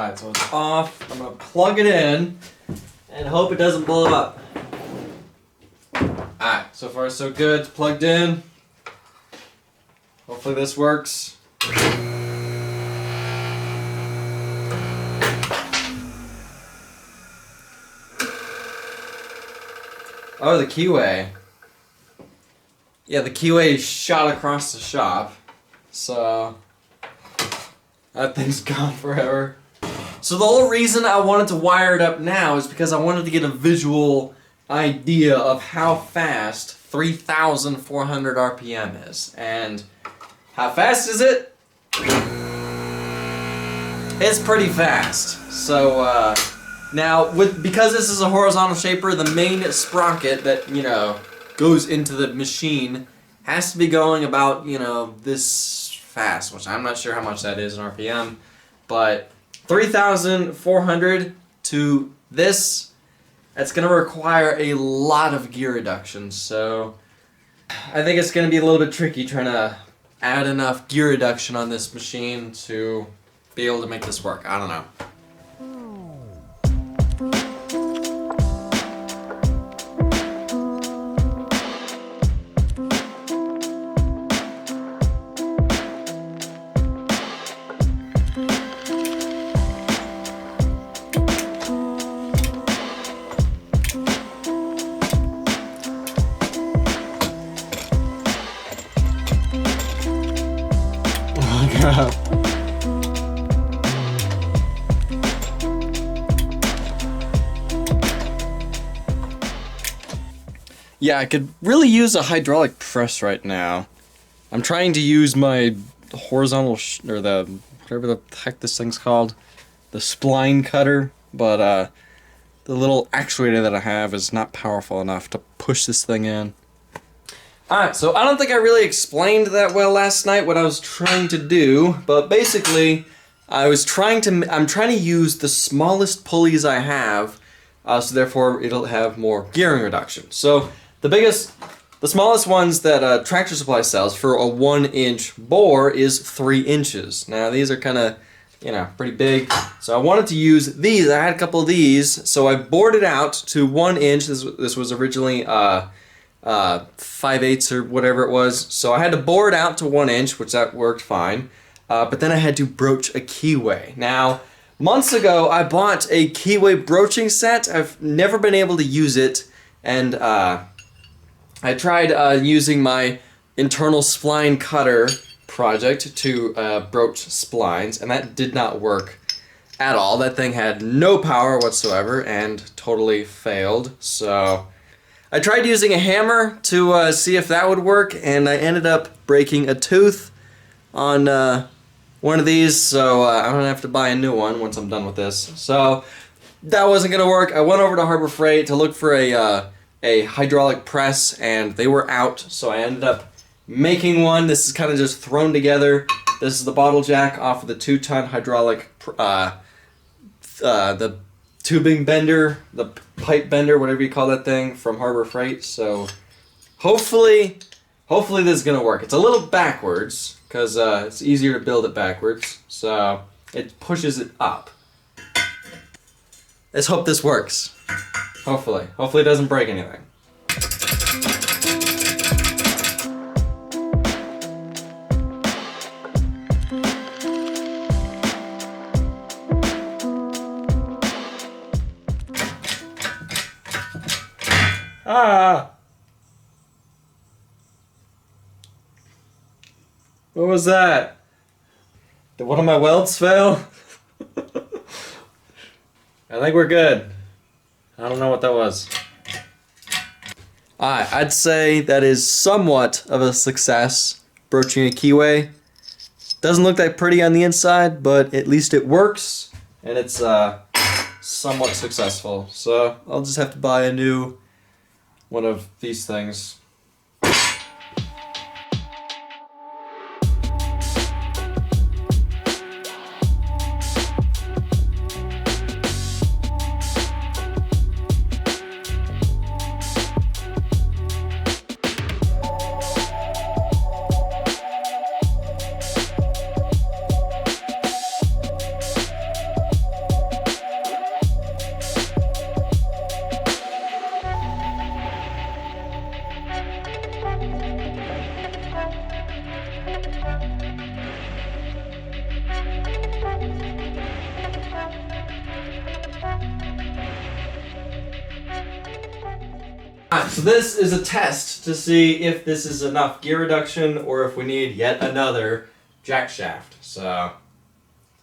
Alright, so it's off. I'm gonna plug it in and hope it doesn't blow up. Alright, so far so good. It's plugged in. Hopefully this works. Oh, the Keyway. Yeah, the Keyway shot across the shop. So that thing's gone forever. So the whole reason I wanted to wire it up now is because I wanted to get a visual idea of how fast 3,400 RPM is. And how fast is it? It's pretty fast. So now because this is a horizontal shaper, the main sprocket that, you know, goes into the machine has to be going about, you know, this fast, which I'm not sure how much that is in RPM, but 3,400 to this, that's going to require a lot of gear reduction, so I think it's going to be a little bit tricky trying to add enough gear reduction on this machine to be able to make this work. I don't know. Yeah, I could really use a hydraulic press right now. I'm trying to use my horizontal, or the, whatever the heck this thing's called, the spline cutter, but the little actuator that I have is not powerful enough to push this thing in. Alright, so I don't think I really explained that well last night what I was trying to do, but basically I'm trying to use the smallest pulleys I have, so therefore it'll have more gearing reduction. So the smallest ones that Tractor Supply sells for a 1-inch bore is 3 inches. Now these are kind of, you know, pretty big, so I wanted to use these. I had a couple of these, so I bored it out to 1 inch. This was originally 5/8 or whatever it was, so I had to bore it out to 1 inch, which that worked fine. But then I had to broach a Keyway. Now, months ago I bought a Keyway Broaching Set. I've never been able to use it, and I tried using my internal spline cutter project to broach splines, and that did not work at all. That thing had no power whatsoever and totally failed. So I tried using a hammer to see if that would work, and I ended up breaking a tooth on one of these, so I'm gonna have to buy a new one once I'm done with this. So that wasn't gonna work. I went over to Harbor Freight to look for a hydraulic press, and they were out, so I ended up making one. This is kind of just thrown together. This is the bottle jack off of the 2-ton hydraulic, the tubing bender, the pipe bender, whatever you call that thing, from Harbor Freight. So hopefully this is gonna work. It's a little backwards because it's easier to build it backwards, so it pushes it up. Let's hope this works. Hopefully it doesn't break anything. Ah! What was that? Did one of my welds fail? I think we're good. I don't know what that was. Alright, I'd say that is somewhat of a success, broaching a Keyway. Doesn't look that pretty on the inside, but at least it works, and it's somewhat successful. So I'll just have to buy a new one of these things. Alright, so this is a test to see if this is enough gear reduction or if we need yet another jack shaft. So,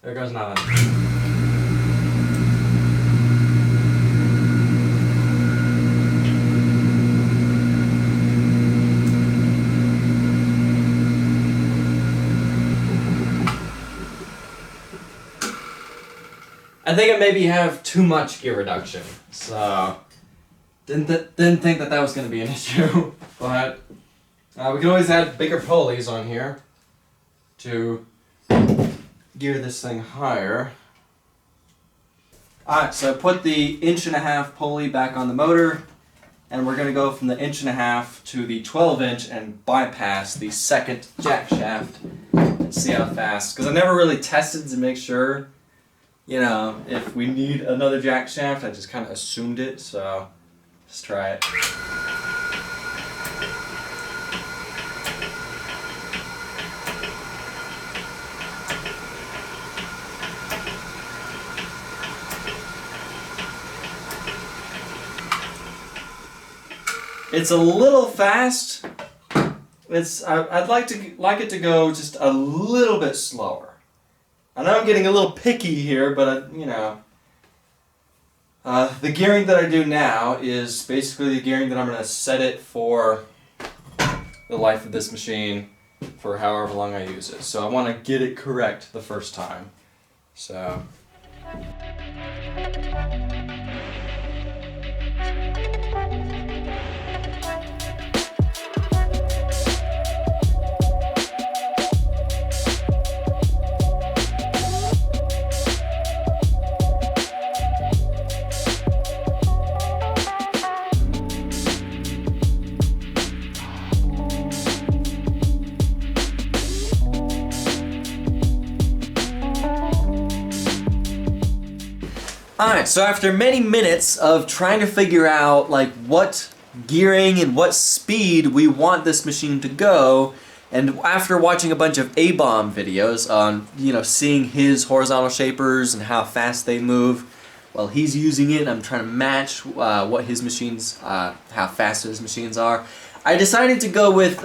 there goes nothing. I think I maybe have too much gear reduction, so didn't think that was going to be an issue. But we can always add bigger pulleys on here to gear this thing higher. Alright, so I put the 1.5" pulley back on the motor, and we're going to go from the 1.5" to the 12" and bypass the second jack shaft and see how fast, because I never really tested to make sure, you know, if we need another jack shaft. I just kind of assumed it, so let's try it. It's a little fast. I'd like it to go just a little bit slower. I know I'm getting a little picky here, but you know, the gearing that I do now is basically the gearing that I'm going to set it for the life of this machine for however long I use it. So I want to get it correct the first time. So. Alright, so after many minutes of trying to figure out like what gearing and what speed we want this machine to go, and after watching a bunch of A-bomb videos on, you know, seeing his horizontal shapers and how fast they move while he's using it, I'm trying to match what his machines, how fast his machines are. I decided to go with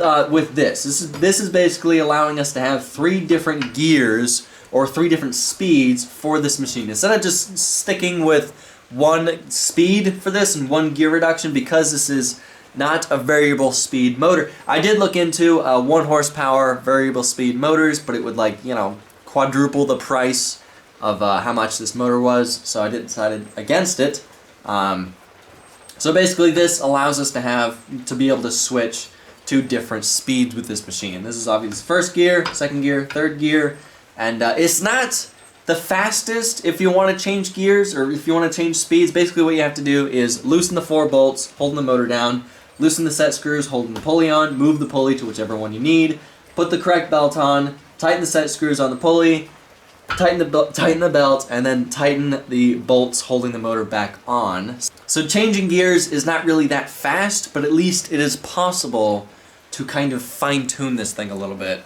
this. This is basically allowing us to have 3 different gears or 3 different speeds for this machine. Instead of just sticking with 1 speed for this and 1 gear reduction, because this is not a variable speed motor. I did look into 1 horsepower variable speed motors, but it would, like, you know, quadruple the price of how much this motor was, so I decided against it. So basically this allows us to be able to switch to different speeds with this machine. This is obviously first gear, second gear, third gear, and it's not the fastest if you want to change gears or if you want to change speeds. Basically what you have to do is loosen the 4 bolts, holding the motor down, loosen the set screws, holding the pulley on, move the pulley to whichever one you need, put the correct belt on, tighten the set screws on the pulley, tighten the belt, and then tighten the bolts holding the motor back on. So changing gears is not really that fast, but at least it is possible to kind of fine-tune this thing a little bit.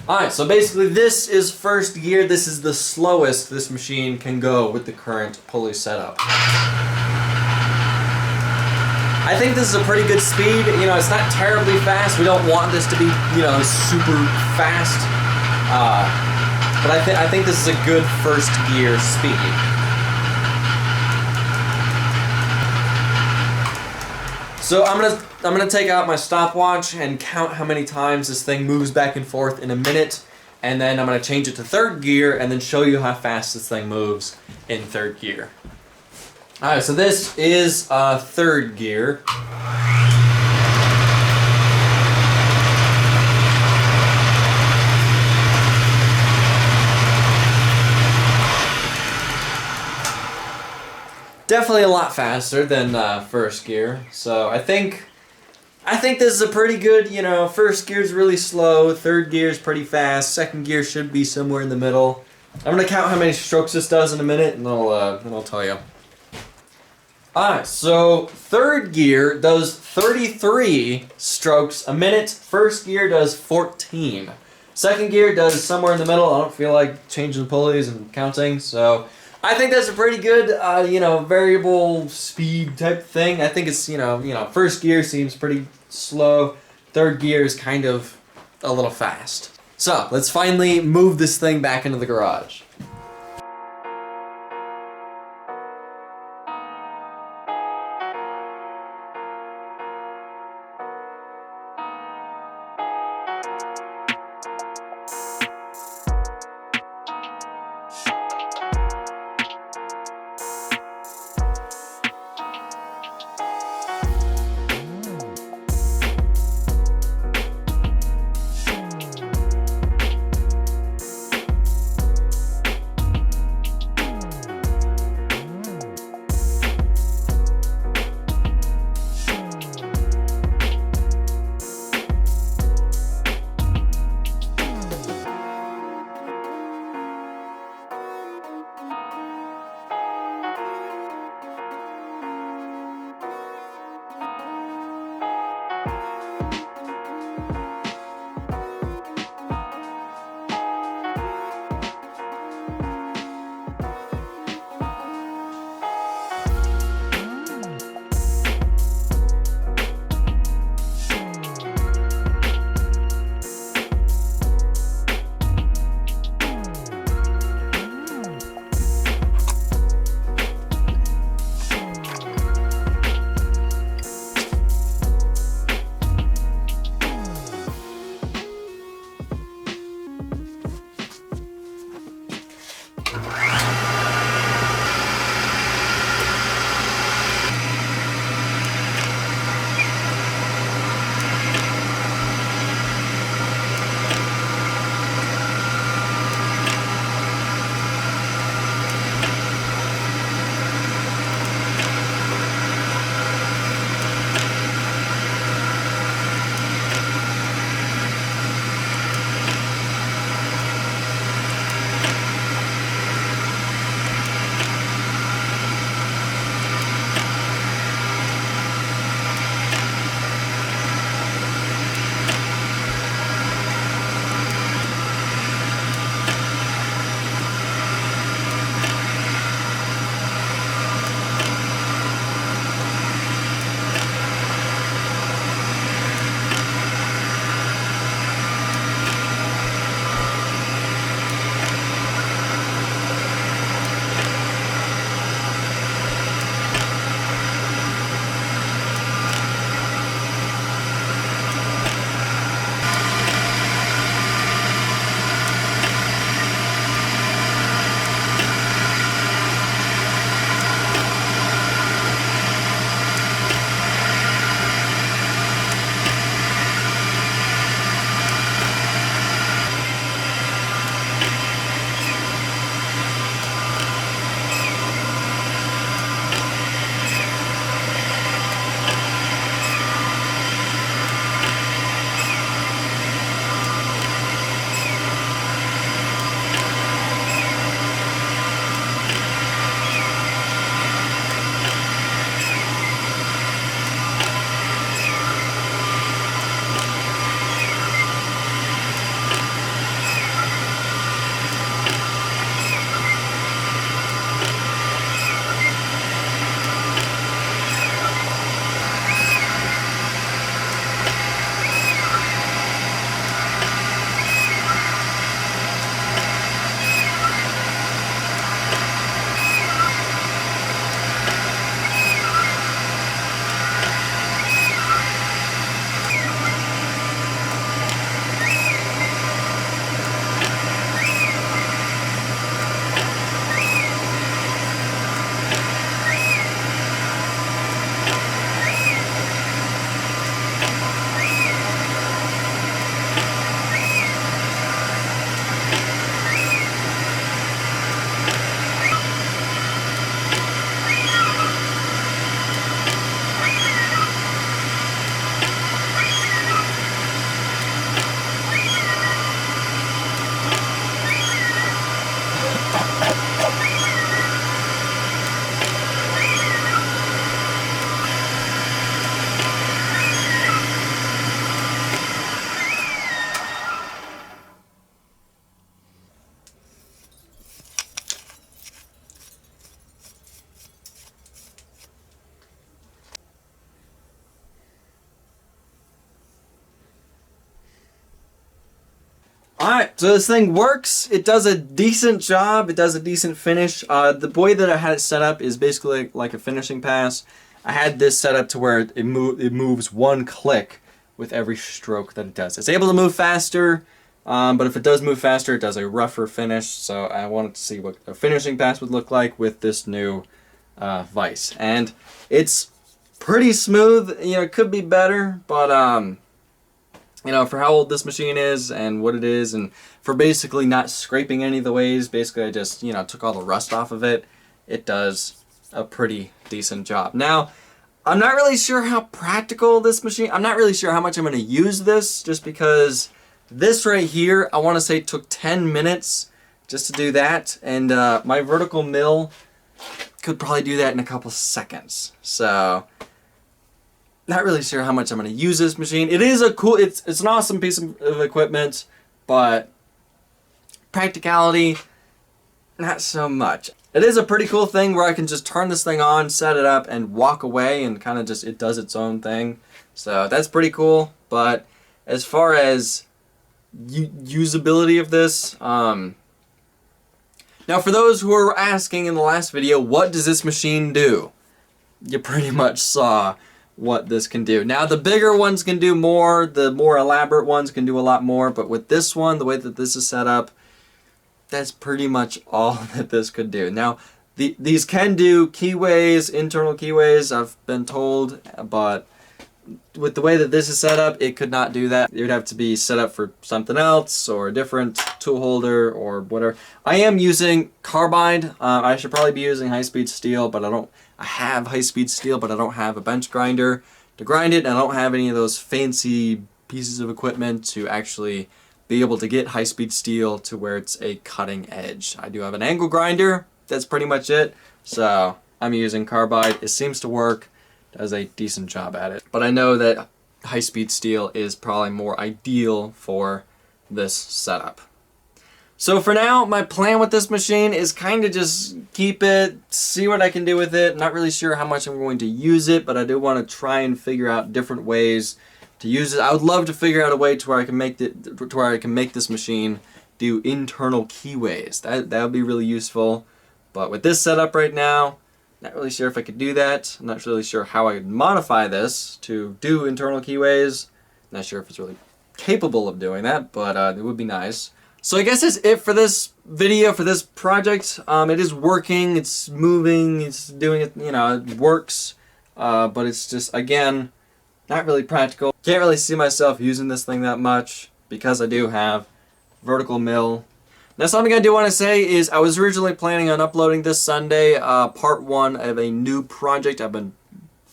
Alright, so basically this is first gear. This is the slowest this machine can go with the current pulley setup. I think this is a pretty good speed. You know, it's not terribly fast. We don't want this to be, you know, super fast. But I think this is a good first gear speed. So I'm gonna take out my stopwatch and count how many times this thing moves back and forth in a minute, and then I'm gonna change it to third gear and then show you how fast this thing moves in third gear. Alright, so this is third gear. Definitely a lot faster than first gear, so I think this is a pretty good, you know, first gear is really slow, third gear is pretty fast, second gear should be somewhere in the middle. I'm gonna count how many strokes this does in a minute, and then I'll tell you. Alright, so third gear does 33 strokes a minute, first gear does 14. Second gear does somewhere in the middle. I don't feel like changing the pulleys and counting, so I think that's a pretty good, variable speed type thing. I think it's, first gear seems pretty slow. Third gear is kind of a little fast. So, let's finally move this thing back into the garage. Alright, so this thing works. It does a decent job. It does a decent finish. The way that I had it set up is basically like a finishing pass. I had this set up to where it moves one click with every stroke that it does. It's able to move faster, but if it does move faster, it does a rougher finish. So I wanted to see what a finishing pass would look like with this new vise. And it's pretty smooth. You know, it could be better, but you know, for how old this machine is and what it is, and for basically not scraping any of the ways, basically I just, you know, took all the rust off of it. It does a pretty decent job. Now, I'm not really sure how practical this machine, I'm not really sure how much I'm going to use this, just because this right here, I want to say took 10 minutes just to do that, and my vertical mill could probably do that in a couple seconds. So not really sure how much I'm going to use this machine. It is a cool, it's an awesome piece of equipment, but practicality, not so much. It is a pretty cool thing where I can just turn this thing on, set it up, and walk away, and kind of just, it does its own thing. So that's pretty cool, but as far as usability of this, now for those who are asking in the last video, what does this machine do? You pretty much saw what this can do. Now the bigger ones can do more, the more elaborate ones can do a lot more, but with this one, the way that this is set up, that's pretty much all that this could do. Now these can do keyways, internal keyways, I've been told, but with the way that this is set up, it could not do that. It would have to be set up for something else, or a different tool holder, or whatever. I am using carbide. I should probably be using high-speed steel, but I have high-speed steel, but I don't have a bench grinder to grind it, and I don't have any of those fancy pieces of equipment to actually be able to get high-speed steel to where it's a cutting edge. I do have an angle grinder. That's pretty much it. So I'm using carbide. It seems to work. Does a decent job at it. But I know that high-speed steel is probably more ideal for this setup. So for now, my plan with this machine is kind of just keep it, see what I can do with it. Not really sure how much I'm going to use it, but I do want to try and figure out different ways to use it. I would love to figure out a way to where I can make this machine do internal keyways. That would be really useful. But with this setup right now, not really sure if I could do that. I'm not really sure how I could modify this to do internal keyways. Not sure if it's really capable of doing that, but it would be nice. So I guess that's it for this video, for this project. It is working, it's moving, it's doing it, you know, it works. But it's just, again, not really practical. Can't really see myself using this thing that much because I do have vertical mill. Now something I do want to say is I was originally planning on uploading this Sunday part 1 of a new project. I've been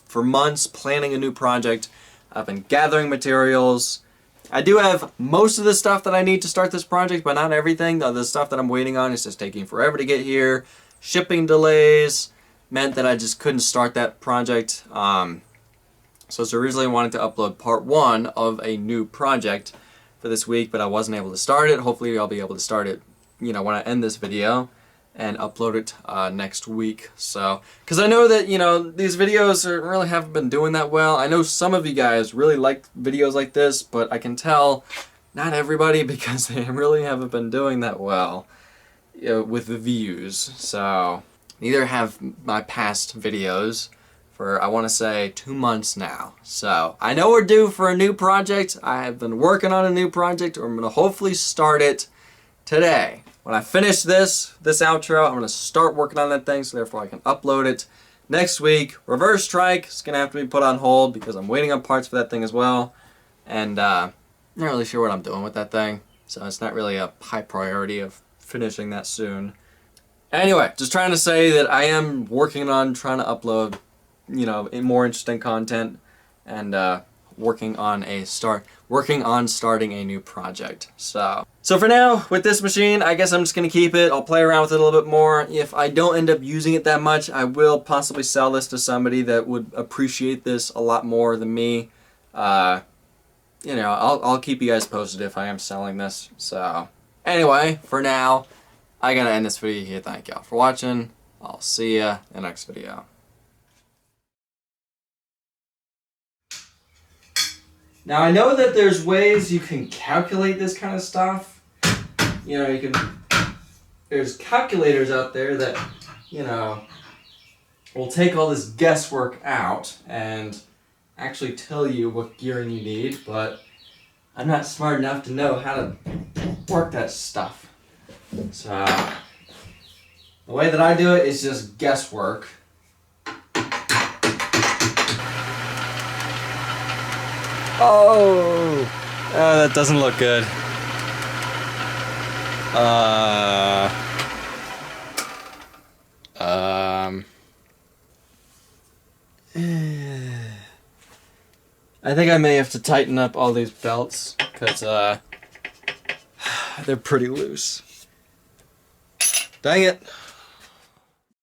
for months planning a new project. I've been gathering materials. I do have most of the stuff that I need to start this project, but not everything. The stuff that I'm waiting on is just taking forever to get here. Shipping delays meant that I just couldn't start that project. So originally I wanted to upload part 1 of a new project for this week, but I wasn't able to start it. Hopefully I'll be able to start it, you know, when I end this video and upload it next week. So, because I know that, you know, these videos really haven't been doing that well. I know some of you guys really like videos like this, but I can tell not everybody, because they really haven't been doing that well, you know, with the views. So neither have my past videos for, I want to say, 2 months now. So I know we're due for a new project. I have been working on a new project. I'm going to hopefully start it today. When I finish this outro, I'm going to start working on that thing, so therefore I can upload it next week. Reverse Strike is going to have to be put on hold because I'm waiting on parts for that thing as well. And not really sure what I'm doing with that thing, so it's not really a high priority of finishing that soon. Anyway, just trying to say that I am working on trying to upload, you know, more interesting content, and working on starting a new project. So for now, with this machine, I guess I'm just gonna keep it. I'll play around with it a little bit more. If I don't end up using it that much, I will possibly sell this to somebody that would appreciate this a lot more than me. You know, I'll keep you guys posted if I am selling this. So anyway, for now, I gotta end this video here. Thank y'all for watching. I'll see ya in the next video. Now I know that there's ways you can calculate this kind of stuff, you know, there's calculators out there that, you know, will take all this guesswork out and actually tell you what gearing you need, but I'm not smart enough to know how to work that stuff. So the way that I do it is just guesswork. Oh, that doesn't look good. I think I may have to tighten up all these belts because they're pretty loose. Dang it.